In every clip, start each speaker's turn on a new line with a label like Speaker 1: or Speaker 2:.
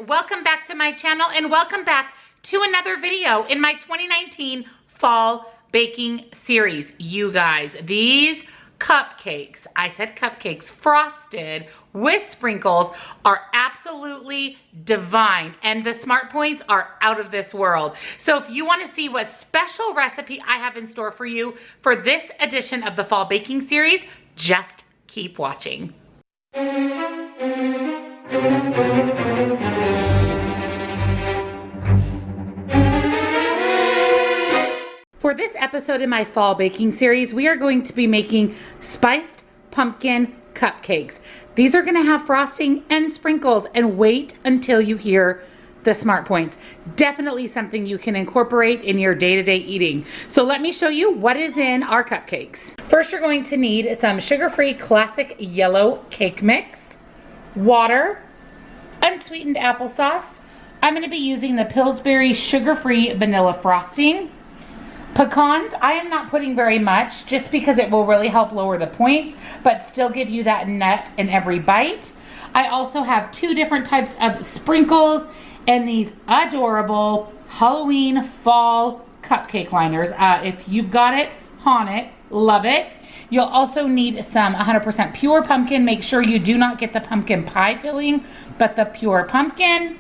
Speaker 1: welcome back to my channel and welcome back to another video in my 2019 fall baking series. You guys, these cupcakes, I said cupcakes, frosted with sprinkles are absolutely divine, and the smart points are out of this world. So if you want to see what special recipe I have in store for you for this edition of the fall baking series, just keep watching. For this episode in my fall baking series, we are going to be making spiced pumpkin cupcakes. These are going to have frosting and sprinkles, and wait until you hear the smart points. Definitely something you can incorporate in your day-to-day eating. So let me show you what is in our cupcakes. First, you're going to need some sugar-free classic yellow cake mix, water, unsweetened applesauce. I'm going to be using the Pillsbury sugar-free vanilla frosting. Pecans, I am not putting very much just because it will really help lower the points, but still give you that nut in every bite. I also have two different types of sprinkles and these adorable Halloween fall cupcake liners. If you've got it, haunt it, love it. You'll also need some 100% pure pumpkin. Make sure you do not get the pumpkin pie filling, but the pure pumpkin,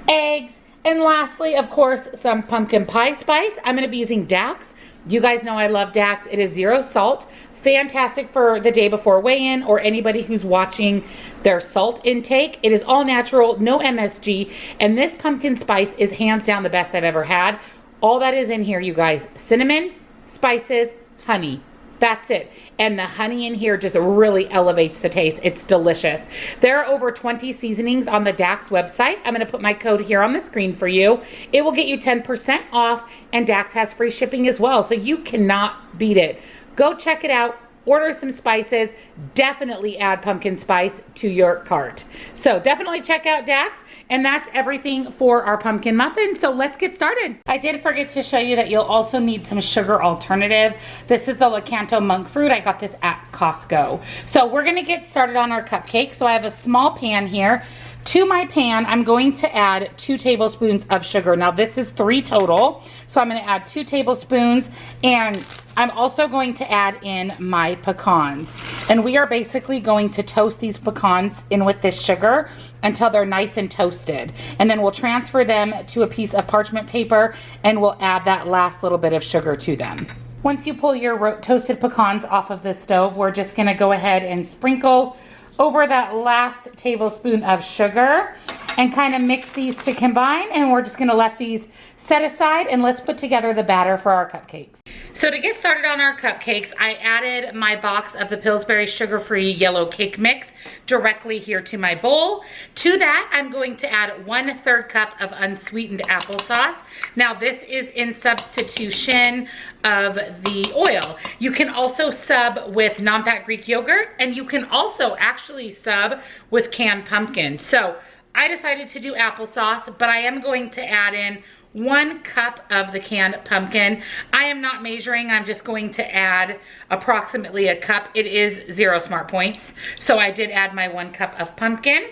Speaker 1: eggs, and lastly, of course, some pumpkin pie spice. I'm going to be using Dax. You guys know I love Dax. It is 0 salt. Fantastic for the day before weigh-in or anybody who's watching their salt intake. It is all natural, no MSG, and this pumpkin spice is hands down the best I've ever had. All that is in here, you guys: cinnamon, spices, honey. That's it. And the honey in here just really elevates the taste. It's delicious. There are over 20 seasonings on the Dax website. I'm going to put my code here on the screen for you. It will get you 10% off, and Dax has free shipping as well, so you cannot beat it. Go check it out. Order some spices. Definitely add pumpkin spice to your cart. So definitely check out Dax. And that's everything for our pumpkin muffin. So let's get started. I did forget to show you that you'll also need some sugar alternative. This is the Lakanto monk fruit. I got this at Costco. So we're gonna get started on our cupcake. So I have a small pan here. To my pan, I'm going to add 2 tablespoons of sugar. Now this is 3 total. So I'm gonna add 2 tablespoons, and I'm also going to add in my pecans. And we are basically going to toast these pecans in with this sugar until they're nice and toasted. And then we'll transfer them to a piece of parchment paper, and we'll add that last little bit of sugar to them. Once you pull your toasted pecans off of the stove, we're just gonna go ahead and sprinkle over that last tablespoon of sugar and kind of mix these to combine, and we're just gonna let these set aside, and let's put together the batter for our cupcakes. So to get started on our cupcakes, I added my box of the Pillsbury sugar-free yellow cake mix directly here to my bowl. To that, I'm going to add 1/3 cup of unsweetened applesauce. Now this is in substitution of the oil. You can also sub with non-fat Greek yogurt, and you can also actually sub with canned pumpkin. So I decided to do applesauce, but I am going to add in 1 cup of the canned pumpkin. I am not measuring, I'm just going to add approximately a cup. It is 0 smart points, so I did add my 1 cup of pumpkin.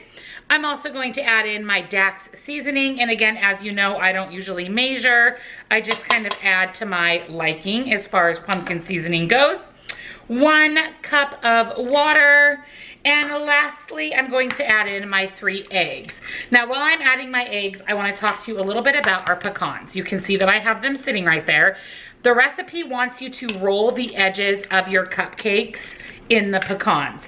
Speaker 1: I'm also going to add in my Dax seasoning, and again, as you know, I don't usually measure. I just kind of add to my liking as far as pumpkin seasoning goes. 1 cup of water, and lastly, I'm going to add in my 3 eggs. Now, while I'm adding my eggs, I want to talk to you a little bit about our pecans. You can see that I have them sitting right there. The recipe wants you to roll the edges of your cupcakes in the pecans.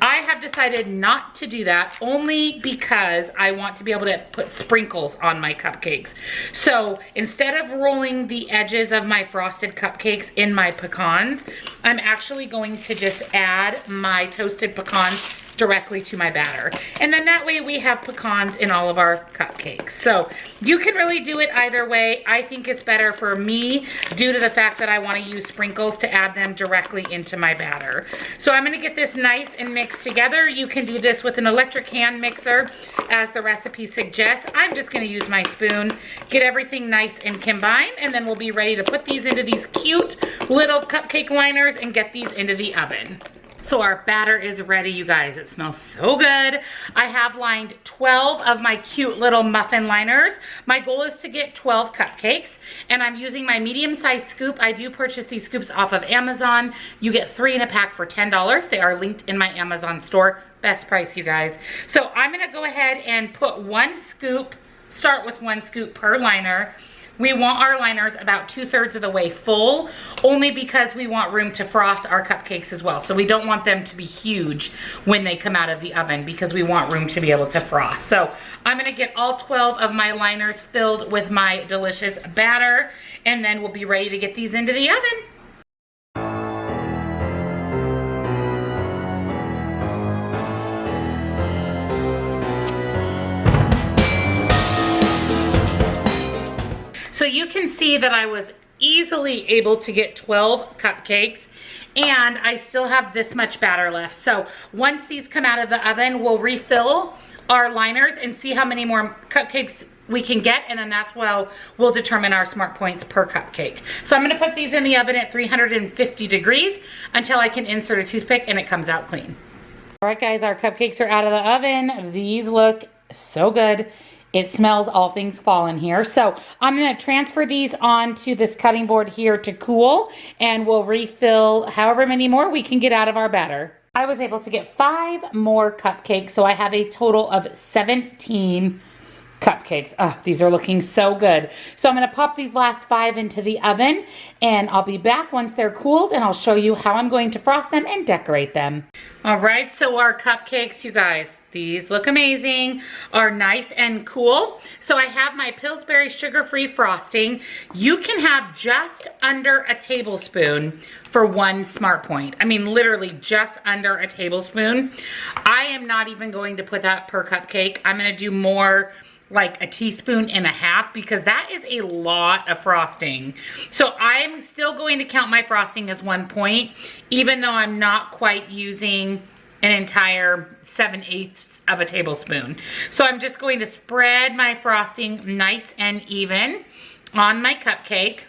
Speaker 1: I have decided not to do that only because I want to be able to put sprinkles on my cupcakes. So instead of rolling the edges of my frosted cupcakes in my pecans, I'm actually going to just add my toasted pecans directly to my batter. And then that way we have pecans in all of our cupcakes. So you can really do it either way. I think it's better for me due to the fact that I want to use sprinkles to add them directly into my batter. So I'm going to get this nice and mixed together. You can do this with an electric hand mixer as the recipe suggests. I'm just going to use my spoon, get everything nice and combined, and then we'll be ready to put these into these cute little cupcake liners and get these into the oven. So our batter is ready, you guys. It smells so good. I have lined 12 of my cute little muffin liners. My goal is to get 12 cupcakes, and I'm using my medium-sized scoop. I do purchase these scoops off of Amazon. You get 3 in a pack for $10. They are linked in my Amazon store. Best price, you guys. So I'm gonna go ahead and put 1 scoop, start with 1 scoop per liner. We want our liners about 2/3 of the way full, only because we want room to frost our cupcakes as well. So we don't want them to be huge when they come out of the oven, because we want room to be able to frost. So I'm gonna get all 12 of my liners filled with my delicious batter, and then we'll be ready to get these into the oven. So you can see that I was easily able to get 12 cupcakes, and I still have this much batter left. So once these come out of the oven, we'll refill our liners and see how many more cupcakes we can get, and then that's where we'll determine our smart points per cupcake. So I'm gonna put these in the oven at 350 degrees until I can insert a toothpick and it comes out clean. All right, guys, our cupcakes are out of the oven. These look so good. It smells all things fall in here. So I'm gonna transfer these onto this cutting board here to cool, and we'll refill however many more we can get out of our batter. I was able to get 5 more cupcakes, so I have a total of 17 cupcakes. Oh, these are looking so good. So I'm gonna pop these last 5 into the oven, and I'll be back once they're cooled, and I'll show you how I'm going to frost them and decorate them. All right, so our cupcakes, you guys, these look amazing, are nice and cool. So I have my Pillsbury sugar-free frosting. You can have just under a tablespoon for 1 smart point. I mean, literally just under a tablespoon. I am not even going to put that per cupcake. I'm gonna do more like 1.5 teaspoons, because that is a lot of frosting. So I'm still going to count my frosting as 1 point, even though I'm not quite using an entire 7/8 of a tablespoon. So I'm just going to spread my frosting nice and even on my cupcake.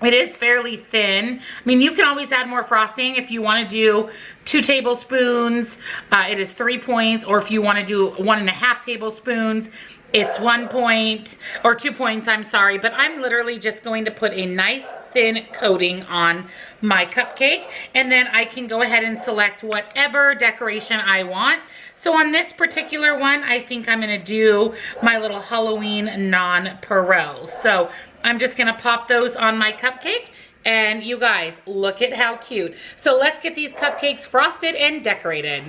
Speaker 1: It is fairly thin. I mean, you can always add more frosting if you want to do 2 tablespoons. It is 3 points, or if you want to do 1.5 tablespoons, it's 1 point, or 2 points, I'm sorry. But I'm literally just going to put a nice thin coating on my cupcake, and then I can go ahead and select whatever decoration I want. So on this particular one, I think I'm gonna do my little Halloween nonpareils. So I'm just gonna pop those on my cupcake, and you guys, look at how cute. So let's get these cupcakes frosted and decorated.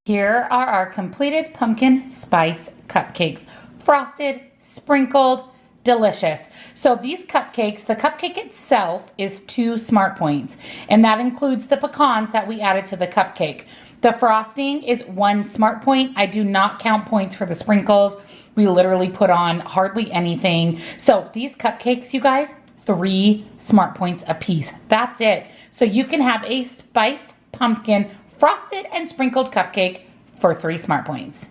Speaker 1: Here are our completed pumpkin spice cupcakes. Frosted, sprinkled, delicious. So these cupcakes, the cupcake itself is 2 smart points, and that includes the pecans that we added to the cupcake. The frosting is 1 smart point. I do not count points for the sprinkles. We literally put on hardly anything. So these cupcakes, you guys, 3 smart points a piece. That's it. So you can have a spiced pumpkin frosted and sprinkled cupcake for 3 smart points.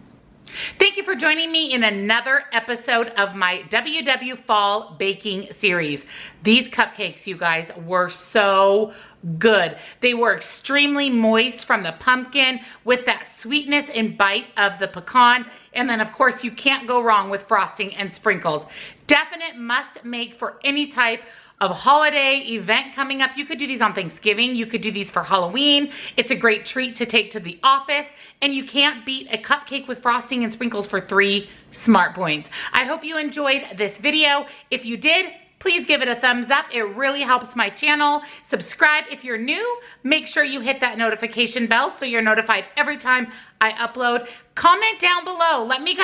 Speaker 1: Thank you for joining me in another episode of my WW Fall Baking Series. These cupcakes, you guys, were so good. They were extremely moist from the pumpkin with that sweetness and bite of the pecan. And then of course you can't go wrong with frosting and sprinkles. Definite must make for any type of holiday event coming up. You could do these on Thanksgiving. You could do these for Halloween. It's a great treat to take to the office, and you can't beat a cupcake with frosting and sprinkles for 3 smart points. I hope you enjoyed this video. If you did, please give it a thumbs up. It really helps my channel. Subscribe if you're new. Make sure you hit that notification bell so you're notified every time I upload. Comment down below. Let me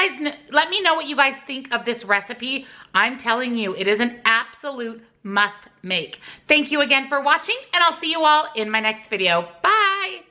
Speaker 1: know what you guys think of this recipe. I'm telling you, it is an absolute must make. Thank you again for watching, and I'll see you all in my next video. Bye.